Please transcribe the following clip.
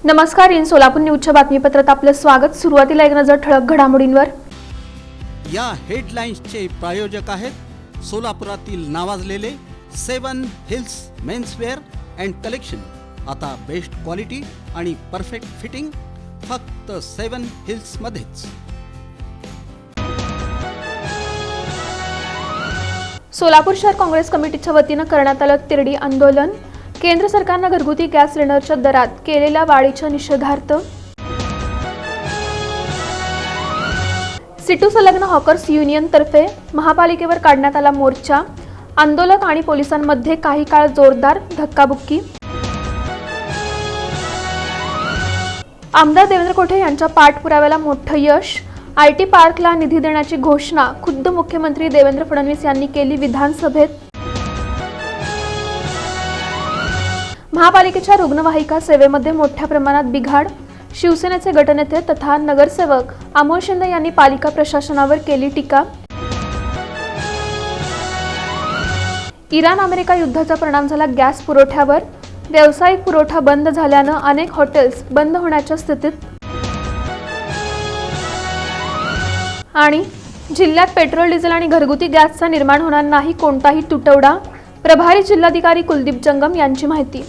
नमस्कार, इन सोलापूर न्यूजच्या बातमीपत्रात आपलं स्वागत। सुरुवातीला एक नजर ठळक घडामोडींवर। या हेडलाईन्सचे प्रायोजक आहेत सोलापुरातील नावाजलेले 7 हिल्स मेन्सवेअर अँड कलेक्शन। आता बेस्ट क्वालिटी आणि परफेक्ट फिटिंग फक्त 7 हिल्स मध्येच। सोलापूर शहर काँग्रेस कमिटीच्या वतीने करण्यात आलं तिरडी आंदोलन। केंद्र सरकारने घरगुती गॅस सिलेंडरच्या दरात केलेल्या वाढीच्या निषेधार्थ सिटू संलग्न हॉकर्स युनियन तर्फे महापालिकेवर काढण्यात आला मोर्चा। आंदोलक आणि पोलिसांमध्ये काही काळ जोरदार धक्काबुक्की। आमदार देवेंद्र कोठे यांच्या पाठपुराव्याला मोठं यश। आयटी पार्कला निधी देण्याची घोषणा खुद्द मुख्यमंत्री देवेंद्र फडणवीस यांनी केली विधानसभेत। महापालिकेच्या रुग्णवाहिका सेवेमध्ये मोठ्या प्रमाणात बिघाड। शिवसेनेचे गटनेते तथा नगरसेवक अमोल शिंदे यांनी पालिका प्रशासनावर केली टीका। इराण अमेरिका युद्धाचा परिणाम झाला गॅस पुरवठ्यावर। व्यावसायिक पुरवठा बंद झाल्याने अनेक हॉटेल्स बंद होण्याच्या स्थितीत। आणि जिल्ह्यात पेट्रोल डिझेल आणि घरगुती गॅसचा निर्माण होणार नाही कोणताही तुटवडा। प्रभारी जिल्हाधिकारी कुलदीप जंगम यांची माहिती।